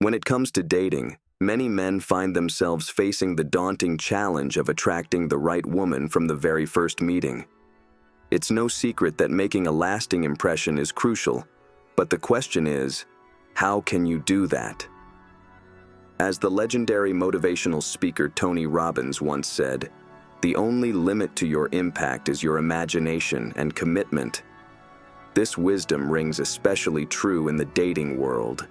When it comes to dating, many men find themselves facing the daunting challenge of attracting the right woman from the very first meeting. It's no secret that making a lasting impression is crucial, but the question is, how can you do that? As the legendary motivational speaker Tony Robbins once said, "The only limit to your impact is your imagination and commitment." This wisdom rings especially true in the dating world.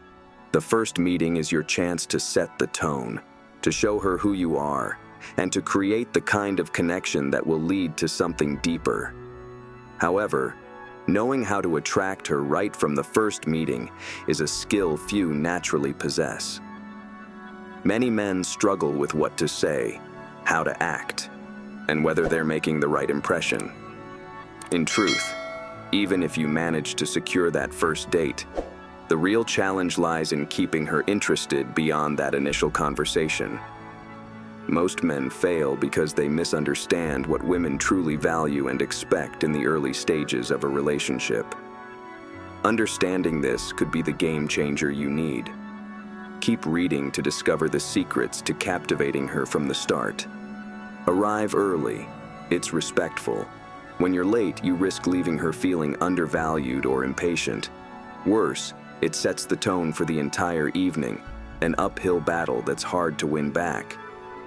The first meeting is your chance to set the tone, to show her who you are, and to create the kind of connection that will lead to something deeper. However, knowing how to attract her right from the first meeting is a skill few naturally possess. Many men struggle with what to say, how to act, and whether they're making the right impression. In truth, even if you manage to secure that first date, the real challenge lies in keeping her interested beyond that initial conversation. Most men fail because they misunderstand what women truly value and expect in the early stages of a relationship. Understanding this could be the game changer you need. Keep reading to discover the secrets to captivating her from the start. Arrive early. It's respectful. When you're late, you risk leaving her feeling undervalued or impatient. Worse, it sets the tone for the entire evening, an uphill battle that's hard to win back.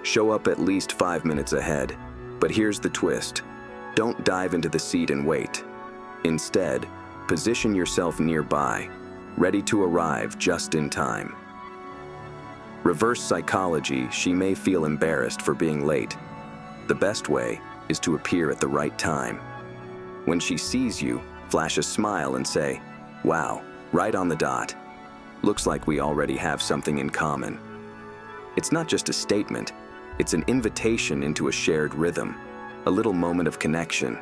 Show up at least 5 minutes ahead. But here's the twist. Don't dive into the seat and wait. Instead, position yourself nearby, ready to arrive just in time. Reverse psychology, she may feel embarrassed for being late. The best way is to appear at the right time. When she sees you, flash a smile and say, "Wow, right on the dot. Looks like we already have something in common." It's not just a statement, it's an invitation into a shared rhythm, a little moment of connection.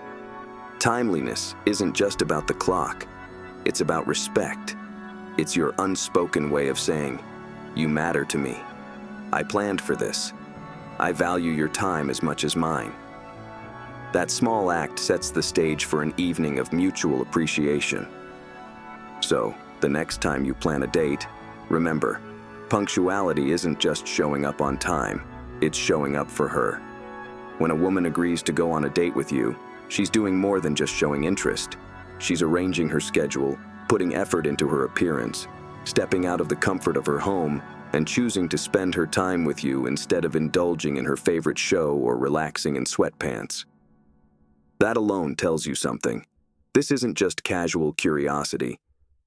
Timeliness isn't just about the clock, it's about respect. It's your unspoken way of saying, "You matter to me. I planned for this. I value your time as much as mine." That small act sets the stage for an evening of mutual appreciation. So, the next time you plan a date, remember, punctuality isn't just showing up on time, it's showing up for her. When a woman agrees to go on a date with you, she's doing more than just showing interest. She's arranging her schedule, putting effort into her appearance, stepping out of the comfort of her home, and choosing to spend her time with you instead of indulging in her favorite show or relaxing in sweatpants. That alone tells you something. This isn't just casual curiosity.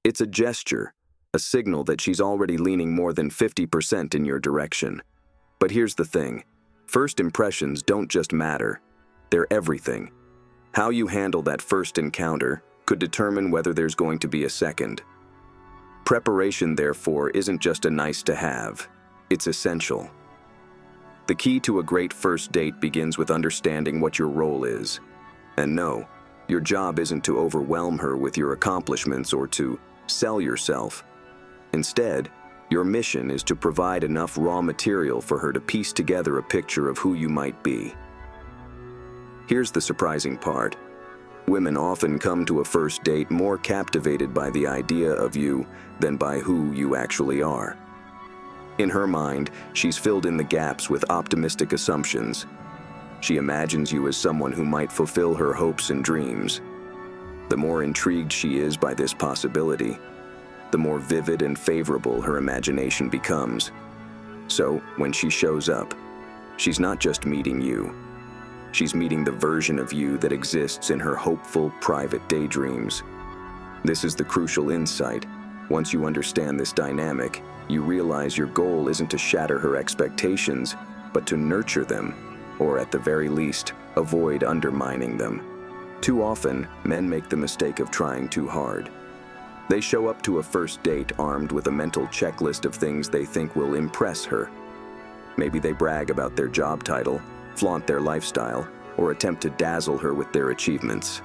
It's a gesture, a signal that she's already leaning more than 50% in your direction. But here's the thing. First impressions don't just matter. They're everything. How you handle that first encounter could determine whether there's going to be a second. Preparation, therefore, isn't just a nice-to-have. It's essential. The key to a great first date begins with understanding what your role is. And no, your job isn't to overwhelm her with your accomplishments or to sell yourself. Instead, your mission is to provide enough raw material for her to piece together a picture of who you might be. Here's the surprising part. Women often come to a first date more captivated by the idea of you than by who you actually are. In her mind, she's filled in the gaps with optimistic assumptions. She imagines you as someone who might fulfill her hopes and dreams. The more intrigued she is by this possibility, the more vivid and favorable her imagination becomes. So, when she shows up, she's not just meeting you. She's meeting the version of you that exists in her hopeful, private daydreams. This is the crucial insight. Once you understand this dynamic, you realize your goal isn't to shatter her expectations, but to nurture them, or at the very least, avoid undermining them. Too often, men make the mistake of trying too hard. They show up to a first date armed with a mental checklist of things they think will impress her. Maybe they brag about their job title, flaunt their lifestyle, or attempt to dazzle her with their achievements.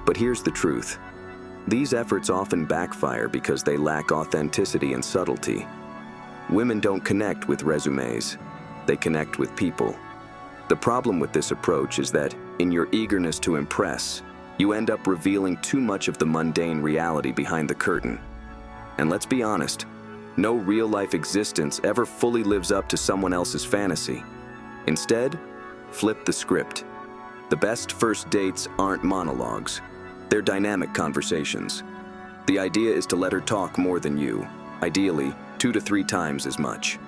But here's the truth. These efforts often backfire because they lack authenticity and subtlety. Women don't connect with resumes. They connect with people. The problem with this approach is that, in your eagerness to impress, you end up revealing too much of the mundane reality behind the curtain. And let's be honest, No real-life existence ever fully lives up to someone else's fantasy. Instead, flip the script. The best first dates aren't monologues. They're dynamic conversations. The idea is to let her talk more than you, ideally 2 to 3 times as much.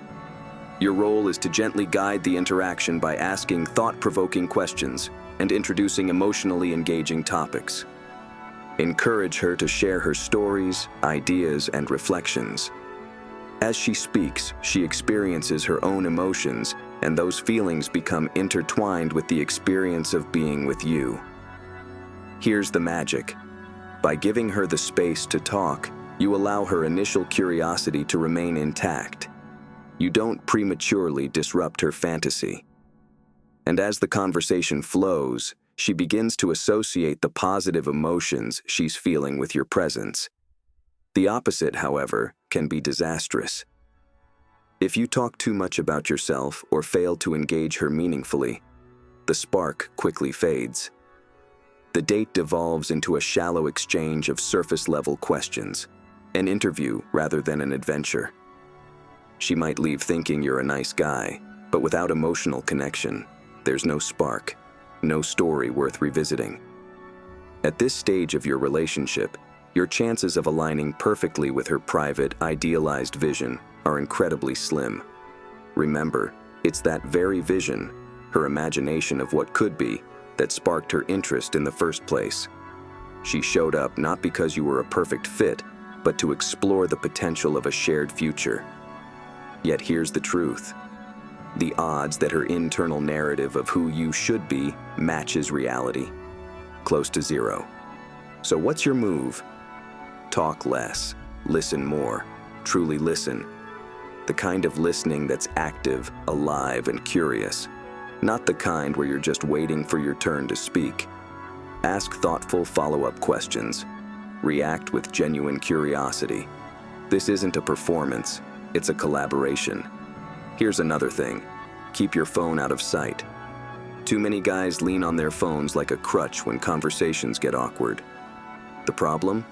Your role is to gently guide the interaction by asking thought-provoking questions and introducing emotionally engaging topics. Encourage her to share her stories, ideas, and reflections. As she speaks, she experiences her own emotions, and those feelings become intertwined with the experience of being with you. Here's the magic. By giving her the space to talk, you allow her initial curiosity to remain intact. You don't prematurely disrupt her fantasy. And as the conversation flows, she begins to associate the positive emotions she's feeling with your presence. The opposite, however, can be disastrous. If you talk too much about yourself or fail to engage her meaningfully, the spark quickly fades. The date devolves into a shallow exchange of surface-level questions, an interview rather than an adventure. She might leave thinking you're a nice guy, but without emotional connection, there's no spark, no story worth revisiting. At this stage of your relationship, your chances of aligning perfectly with her private, idealized vision are incredibly slim. Remember, it's that very vision, her imagination of what could be, that sparked her interest in the first place. She showed up not because you were a perfect fit, but to explore the potential of a shared future. Yet here's the truth. The odds that her internal narrative of who you should be matches reality. Close to zero. So what's your move? Talk less, listen more, truly listen. The kind of listening that's active, alive, and curious. Not the kind where you're just waiting for your turn to speak. Ask thoughtful follow-up questions. React with genuine curiosity. This isn't a performance, it's a collaboration. Here's another thing. Keep your phone out of sight. Too many guys lean on their phones like a crutch when conversations get awkward. The problem?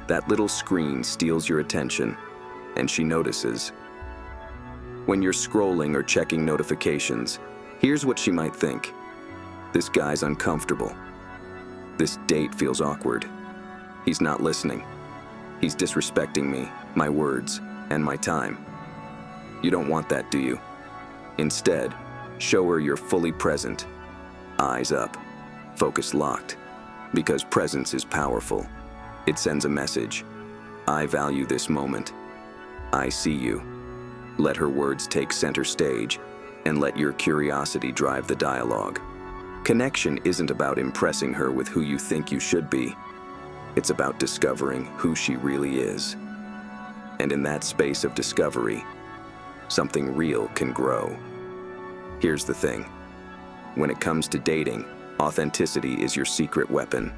That little screen steals your attention, and she notices. When you're scrolling or checking notifications, here's what she might think. This guy's uncomfortable. This date feels awkward. He's not listening. He's disrespecting me, my words, and my time. You don't want that, do you? Instead, show her you're fully present. Eyes up, focus locked. Because presence is powerful. It sends a message. I value this moment. I see you. Let her words take center stage, and let your curiosity drive the dialogue. Connection isn't about impressing her with who you think you should be. It's about discovering who she really is. And in that space of discovery, something real can grow. Here's the thing. When it comes to dating, authenticity is your secret weapon.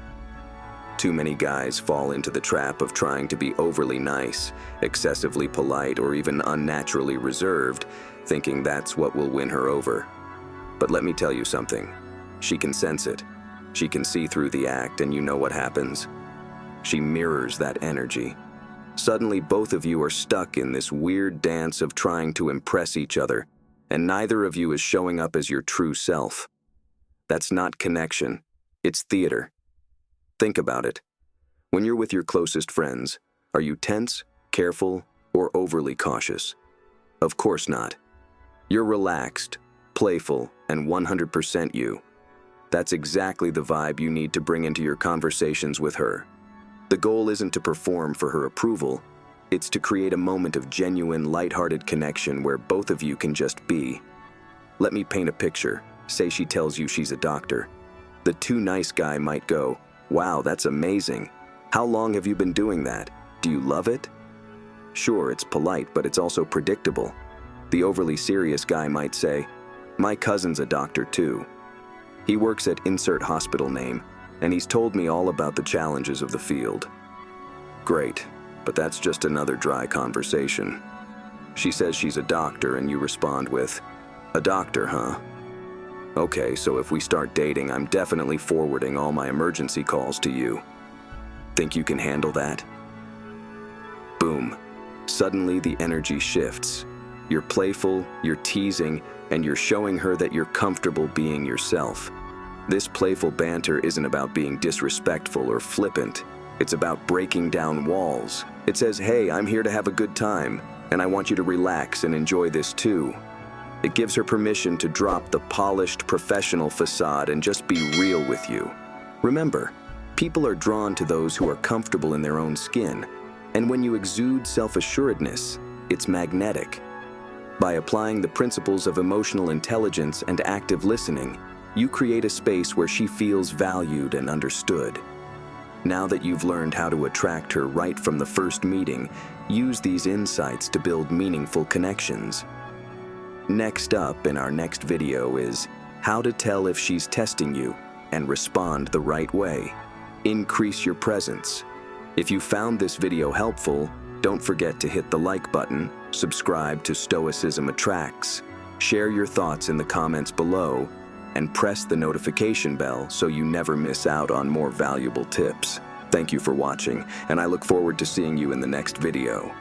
Too many guys fall into the trap of trying to be overly nice, excessively polite, or even unnaturally reserved, thinking that's what will win her over. But let me tell you something. She can sense it. She can see through the act, and you know what happens. She mirrors that energy. Suddenly, both of you are stuck in this weird dance of trying to impress each other, and neither of you is showing up as your true self. That's not connection. It's theater. Think about it. When you're with your closest friends, are you tense, careful, or overly cautious? Of course not. You're relaxed, playful, and 100% you. That's exactly the vibe you need to bring into your conversations with her. The goal isn't to perform for her approval. It's to create a moment of genuine, lighthearted connection where both of you can just be. Let me paint a picture. Say she tells you she's a doctor. The too nice guy might go, "Wow, that's amazing. How long have you been doing that? Do you love it?" Sure, it's polite, but it's also predictable. The overly serious guy might say, "My cousin's a doctor too. He works at insert hospital name, and he's told me all about the challenges of the field." Great, but that's just another dry conversation. She says she's a doctor, and you respond with, "A doctor, huh? Okay, so if we start dating, I'm definitely forwarding all my emergency calls to you. Think you can handle that?" Boom. Suddenly, the energy shifts. You're playful, you're teasing, and you're showing her that you're comfortable being yourself. This playful banter isn't about being disrespectful or flippant. It's about breaking down walls. It says, "Hey, I'm here to have a good time, and I want you to relax and enjoy this too." It gives her permission to drop the polished professional facade and just be real with you. Remember, people are drawn to those who are comfortable in their own skin, and when you exude self-assuredness, it's magnetic. By applying the principles of emotional intelligence and active listening, you create a space where she feels valued and understood. Now that you've learned how to attract her right from the first meeting, use these insights to build meaningful connections. Next up in our next video is how to tell if she's testing you and respond the right way. Increase your presence. If you found this video helpful, don't forget to hit the like button, subscribe to Stoicism Attracts, share your thoughts in the comments below, and press the notification bell so you never miss out on more valuable tips. Thank you for watching, and I look forward to seeing you in the next video.